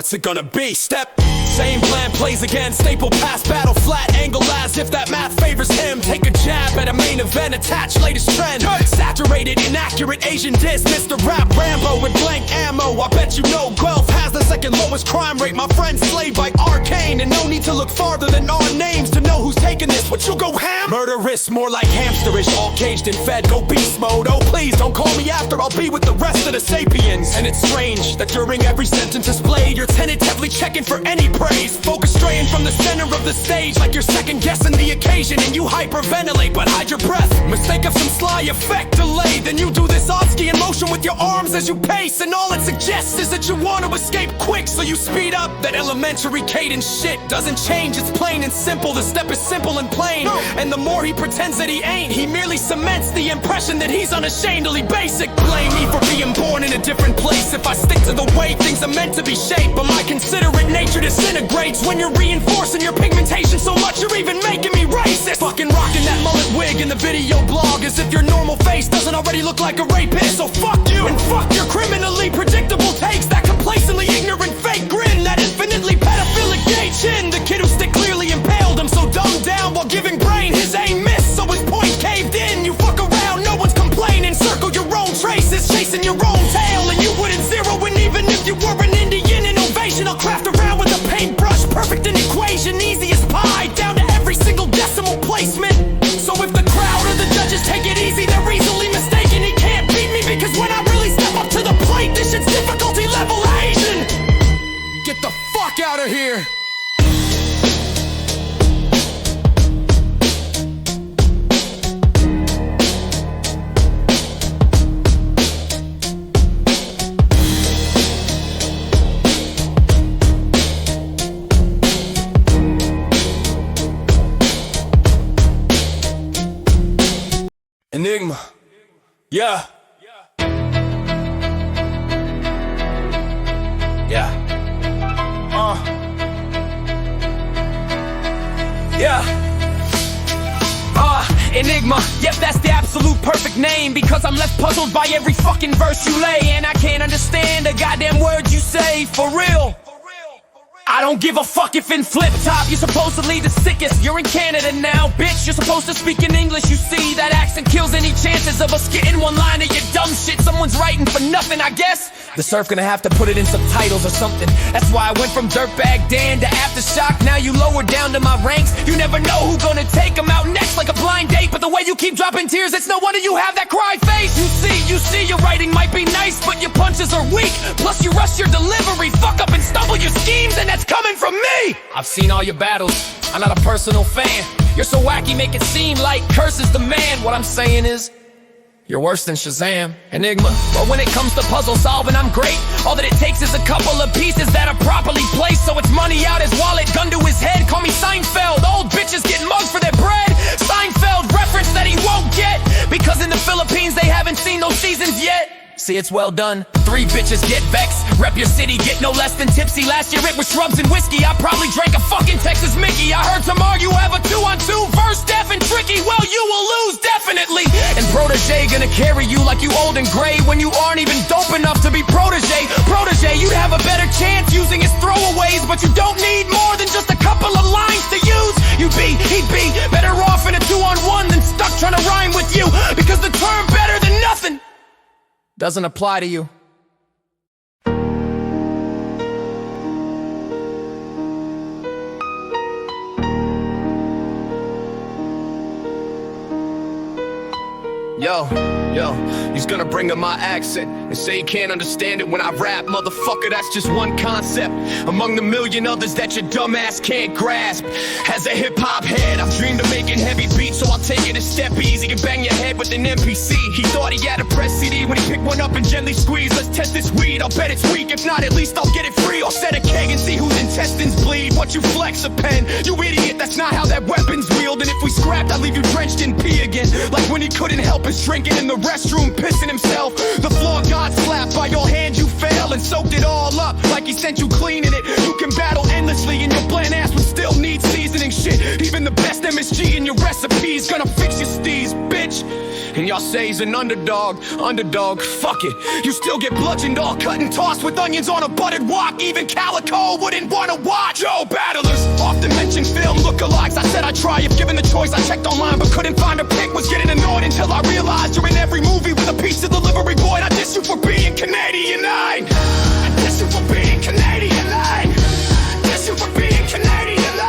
what's it gonna be? Step, same plan plays again. Staple pass, battle flat, angle as if that math favors him. Take a jab at a main event, attach latest trend. Saturated, inaccurate Asian diss, Mr. Rap Rambo with blank ammo. I bet you know Guelph has the second lowest crime rate. My friend slayed by arcane, and no need to look farther than our names to know who's taking this. What, you go ham? Murderous, more like hamsterish, all caged and fed, go beast mode. Oh please, don't call me after, I'll be with the rest of the sapiens. And it's strange that during every sentence displayed, you're tentatively checking for any praise. Focus straying from the center of the stage, like you're second guessing the occasion, and you hyperventilate but hide your breath. Mistake of some sly effect delay, then you do this off-ski in motion with your arms as you pace, and all it suggests is that you want to escape quick, so you speed up. That elementary cadence shit doesn't change, it's plain and simple. The step is simple and plain, and the more he pretends that he ain't, he merely cements the impression that he's unashamedly basic. Blame me for being born in a different place. If I stick to the way things are meant to be shaped, but my considerate nature disintegrates when you're reinforcing your pigmentation so much you're even making me racist. Fucking rocking that mullet wig in the video blog as if your normal face doesn't already look like a rapist. So fuck you and fuck your criminally predictable takes, that complacently ignorant fake grin, that infinitely pedophilic gay chin. The kid who stick clearly impaled him, so dumbed down while giving brain his aim missed, so his point caved in. You fuck around, no one's complaining. Circle your own traces, chasing your own tail, and you wouldn't zero in even if you were an Indian innovation. I'll craft around with a paintbrush, perfect an equation, easy as pie, down to every single decimal placement. So if the crowd or the judges take it easy, they're easily mistaken. He can't beat me because when I really step up to the plate, this shit's difficulty level Asian. Get the fuck out of here. Anygma, yeah. Anygma, yep, that's the absolute perfect name, because I'm left puzzled by every fucking verse you lay, and I can't understand a goddamn word you say, for real. I don't give a fuck if in FlipTop you're supposedly the sickest. You're in Canada now, bitch, you're supposed to speak in English. You see, that accent kills any chances of us getting one line of your dumb shit. Someone's writing for nothing, I guess. The surf gonna have to put it in subtitles or something. That's why I went from Dirtbag Dan to Aftershock. Now you lower down to my ranks. You never know who's gonna take them out next, like a blind date. But the way you keep dropping tears, it's no wonder you have that cry face. You see, your writing might be nice, but your punches are weak. Plus you rush your delivery, fuck up and stumble your schemes, and that's coming from me. I've seen all your battles, I'm not a personal fan. You're so wacky, make it seem like Curse is the man. What I'm saying is, you're worse than Shazam, Anygma. But when it comes to puzzle solving, I'm great. All that it takes is a couple of pieces that are properly placed. So it's money out his wallet, gun to his head. Call me Seinfeld, old bitches get mugged for their bread. Seinfeld reference that he won't get, because in the Philippines they haven't seen those seasons yet. See, it's well done. 3 bitches get vexed. Rep your city, get no less than tipsy. Last year it was shrubs and whiskey. I probably drank a fucking Texas Mickey. I heard tomorrow you have a 2-on-2 verse, deaf and tricky. Well, you will lose, definitely. And protege gonna carry you like you old and gray, when you aren't even dope enough to be protege. Protege, you'd have a better chance using his throwaways, but you don't need more than just a couple of lines to use. He'd be better off in a 2-on-1 than stuck trying to rhyme with you, because the term better than nothing doesn't apply to you. Yo, he's gonna bring up my accent and say he can't understand it when I rap. Motherfucker, that's just one concept among the million others that your dumbass can't grasp. As a hip-hop head, I've dreamed of making heavy beats, so I'll take it a step easy and bang your head with an MPC. He thought he had a press CD when he picked one up and gently squeezed. Let's test this weed, I'll bet it's weak. If not, at least I'll get it free. Or set a keg and see whose intestines bleed. What, you flex a pen? You idiot, that's not how that weapon's wielded. And if we scrapped, I'd leave you drenched in pee again, like when he couldn't help his drinking in the restroom, pissing himself. The floor got slapped by your hand, you fell and soaked it all up like he sent you cleaning it. You can battle endlessly and your bland ass would still need seasoning shit. Even the best MSG in your recipe's gonna fix your steez, bitch. And y'all say he's an underdog, fuck it. You still get bludgeoned, all cut and tossed with onions on a buttered wok. Even Calico wouldn't wanna watch. Yo, battlers often mention film lookalikes. I said I'd try if given the choice. I checked online but couldn't find a pic. Was getting annoyed until I realized you're in every movie with a pizza delivery boy. And I diss you for being Canadian 9. I diss you for being Canadian 9. Diss you for being Canadian 9.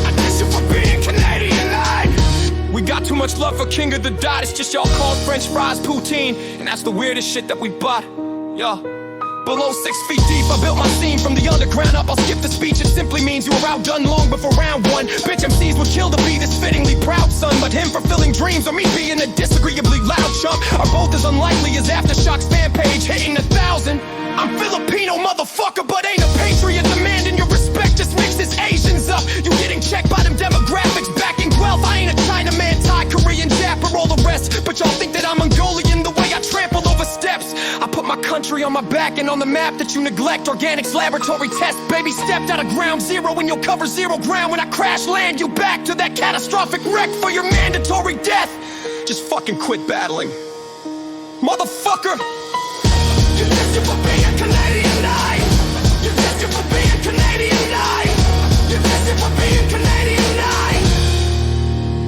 I diss you for being Canadian 9. We got too much love for King of the Dot. It's just y'all called French fries poutine, and that's the weirdest shit that we bought. Yo. Below 6 feet deep, I built my scene from the underground up. I'll skip the speech, it simply means you were outdone long before round one. Bitch MCs would kill to be this fittingly proud son, but him fulfilling dreams or me being a disagreeably loud chump are both as unlikely as Aftershocks fan page hitting 1,000. I'm Filipino, motherfucker, but ain't a patriot demanding your respect. Just mixes Asians up. You getting checked by them demographics, backing wealth. I ain't a Chinaman, Thai, Korean, Jap, or all the rest. But y'all think that I'm Mongolian the way I trample over steps. I put my country on my back and on the map that you neglect. Organics laboratory test, baby stepped out of ground zero, and you'll cover zero ground when I crash land you back to that catastrophic wreck for your mandatory death. Just fucking quit battling, motherfucker. You diss you for being Canadian 9. You diss you for being Canadian 9. You diss you for being Canadian 9.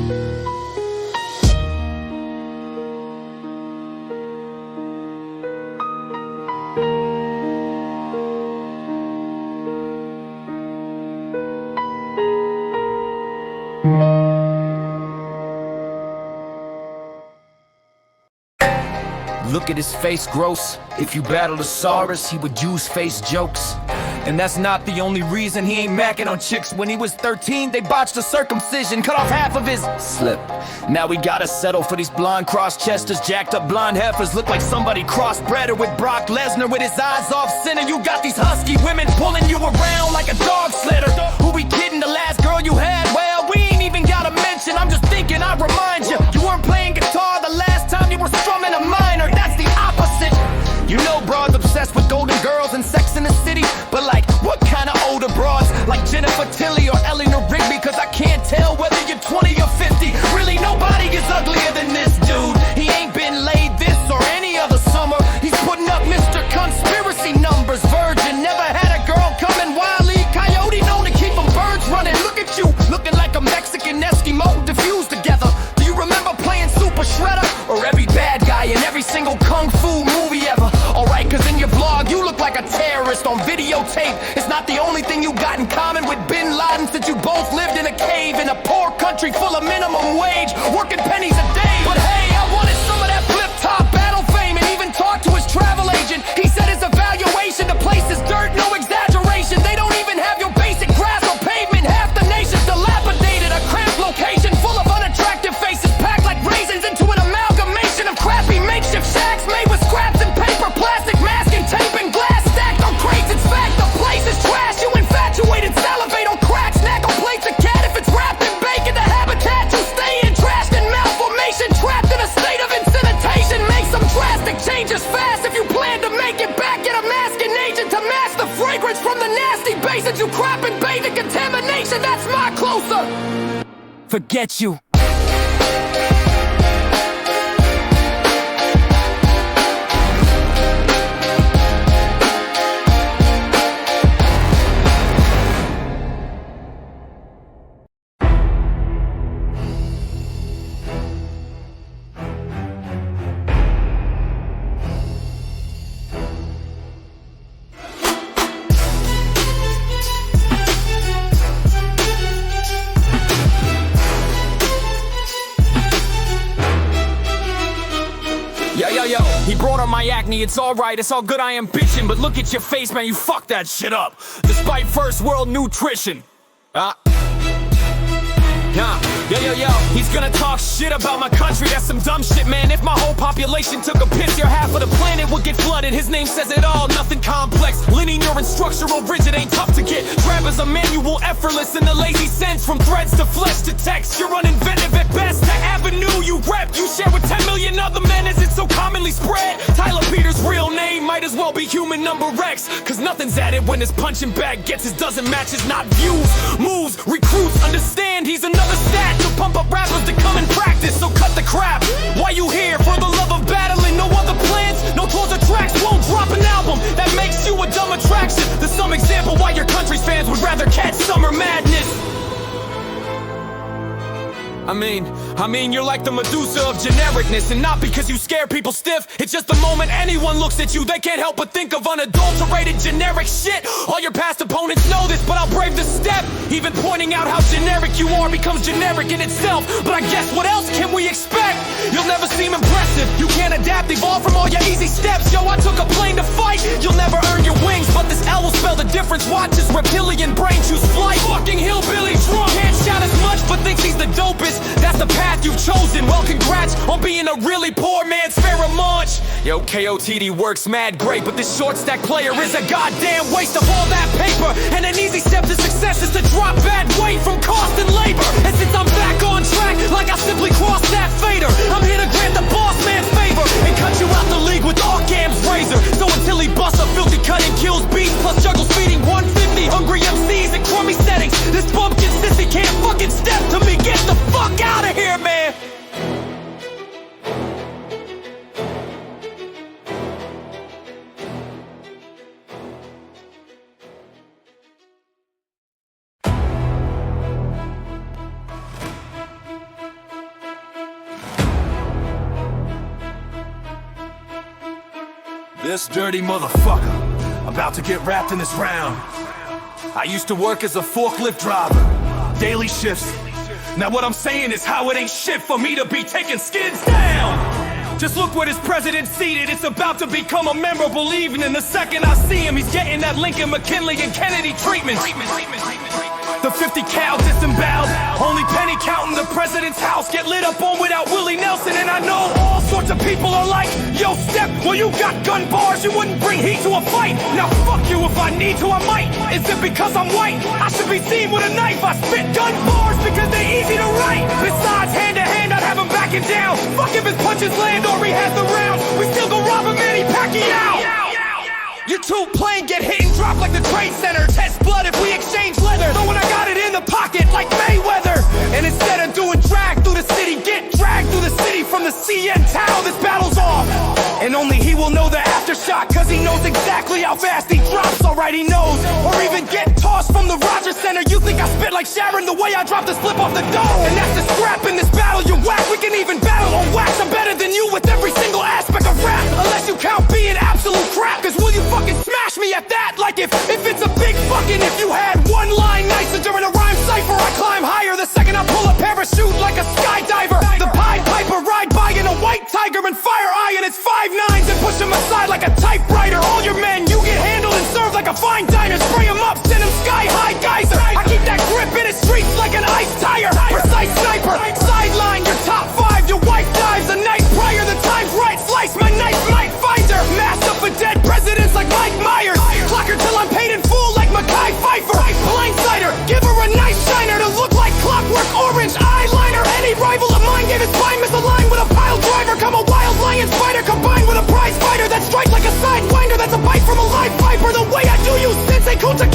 Look at his face, gross. If you battle the Saurus, he would use face jokes. And that's not the only reason he ain't macking on chicks. When he was 13, they botched a circumcision, cut off half of his slip. Now we gotta settle for these blonde cross-chesters. Jacked up blonde heifers look like somebody crossbred her with Brock Lesnar with his eyes off center. You got these husky women pulling you around like a dog slitter. Who we kidding, the last girl you had? Well, we ain't even gotta mention. I'm just thinking I'd remind you, you weren't playing guitar the last time you were strumming a minor. That's the opposite. You know broads obsessed with golden girls and sex in the city, but like, what kind of older broads? Like Jennifer Tilly or Eleanor Rigby? Cause I can't tell whether you're 20 or 50. Really, nobody is uglier than this dude. He ain't been laid this or any other summer. He's putting up Mr. Conspiracy numbers. Virgin, never had a girl coming. Wile E. Coyote known to keep them birds running. Look at you, looking like a Mexican Eskimo diffused together. Do you remember playing Super Shredder? Or every bad guy in every single kung fu movie ever? Alright, cause in your blog you look like a terrorist on videotape. It's not the only thing you got in common with Bin Laden, since you both lived in a cave in a poor country full of minimum wage, working pennies a day. But hey, I wanted some of that FlipTop battle fame, and even talked to his travel agent. He said his evaluation, the place is dirt, no exaggeration. They don't even have your basic grass or pavement. Half the nation's dilapidated, a cramped location full of unattractive faces, packed like raisins into an amalgamation of crappy makeshift shacks made with scraps and paper, plastic, masking tape, and glass stacked on crates. It's fact, the place is trash. You infatuated, salivate on crack, snack on plates of cat. If it's wrapped in bacon, the habitat you stay in, trashed in malformation, trapped in a state of incineration. Make some drastic changes fast if you plan to make it back. Get a masking agent to mask the fragrance from the nasty basins you crap and bathe in contamination. That's my closer. Forget you. Yo, he brought on my acne, it's alright, it's all good, I am bitching. But look at your face, man, you fucked that shit up. Despite first world nutrition. Yo, he's gonna talk shit about my country, that's some dumb shit, man. If my whole population took a piss, your half of the planet would get flooded. His name says it all, nothing complex. Linear and structural rigid ain't tough to get. Trap is a manual, effortless in the lazy sense. From threads to flesh to text, you're uninventive at best. To avid avenue you rep, you share with 10 million other men. Is it so commonly spread? Tyler Peter's real name might as well be human number X, cause nothing's added when his punching bag gets his dozen matches. Not views, moves, recruits, understand he's another stat to pump up rappers to come and practice. So cut the crap. Why you here? For the love of battling. No other plans, no tours or tracks. Won't drop an album that makes you a dumb attraction. There's some example why your country's fans would rather catch summer madness. I mean, you're like the Medusa of genericness, and not because you scare people stiff. It's just the moment anyone looks at you, they can't help but think of unadulterated generic shit. All your past opponents know this, but I'll brave the step. Even pointing out how generic you are becomes generic in itself. But I guess what else can we expect? You'll never seem impressive. You can't adapt, evolve from all your easy steps. Yo, I took a plane to fight. You'll never earn your wings, but this L will spell the difference. Watch his reptilian brain choose flight. Fucking hillbilly drunk, can't shout as much, but thinks he's the dopest. That's the path you've chosen. Well, congrats on being a really poor man's Fairmont. Yo, KOTD works mad great, but this short stack player is a goddamn waste of all that paper. And an easy step to success is to drop bad weight from cost and labor. And since I'm back on track, like I simply crossed that fader, I'm here to grant the boss man's favor and cut you out the league with Occam's razor. So until he busts a filthy cut and kills beats, plus juggles feeding 150 hungry MCs in crummy settings, this bumpkin sissy can't fucking step to me. Get the fuck out of here, man! This dirty motherfucker about to get wrapped in this round. I used to work as a forklift driver, daily shifts. Now what I'm saying is how it ain't shit for me to be taking skids down. Just look where this president's seated. It's about to become a memorable evening. The second I see him, he's getting that Lincoln, McKinley, and Kennedy treatment. The 50 cal disemboweled, only penny counting the president's house. Get lit up on without Willie Nelson. And I know all sorts of people are like, yo, Step, well you got gun bars, you wouldn't bring heat to a fight. Now fuck you, if I need to I might. Is it because I'm white? I should be seen with a knife. I spit gun bars because they're easy to write. Besides, hand to hand I'd have him backing down. Fuck if his punches land or he has the rounds. We still go rob a Manny Pacquiao. You're too plain, get hit and drop like the Trade Center. Test blood if we exchange leather. So when I got it in the pocket like Mayweather. And instead of doing drag through the city, get dragged through the city from the CN Tower. This battle's off. And only he will know the aftershock, cause he knows exactly how fast he drops. Alright, he knows. Or even get tossed from the Rogers Center. You think I spit like Sharon the way I drop the slip off the dome. And that's the scrap in this battle, you whack. We can even battle on wax. I'm better than you with every single aspect of rap. Unless you count being absolute crap. Cause will you fucking smash me at that? Like if it's a big fucking if you had one line nicer during a rhyme cipher. I climb higher the second I pull a parachute like a skydiver. The Pied Piper ride by in a white tiger and fire eye and it's 5'9" and push him aside like a typewriter. All your men, you get handled and served like a fine diner. Spray him up, send him sky high geyser. I keep that grip in the streets like an ice tire. Precise sniper, sideline your top 5. Your wife dives a night prior, the time's right. Slice my knife, might find her. Mass up for dead presidents like Mike Myers. Clock her till I'm paid in full like Mackay Pfeiffer. Blindsider, give her a nice shiner to look like clockwork orange eyeliner. Any rival of mine gave his spine misaligned with a pile driver. Come a wild lion spider combined with a prize fighter that strikes like a sidewinder. That's a bite from a live viper. The way I do you, Sensei Kunta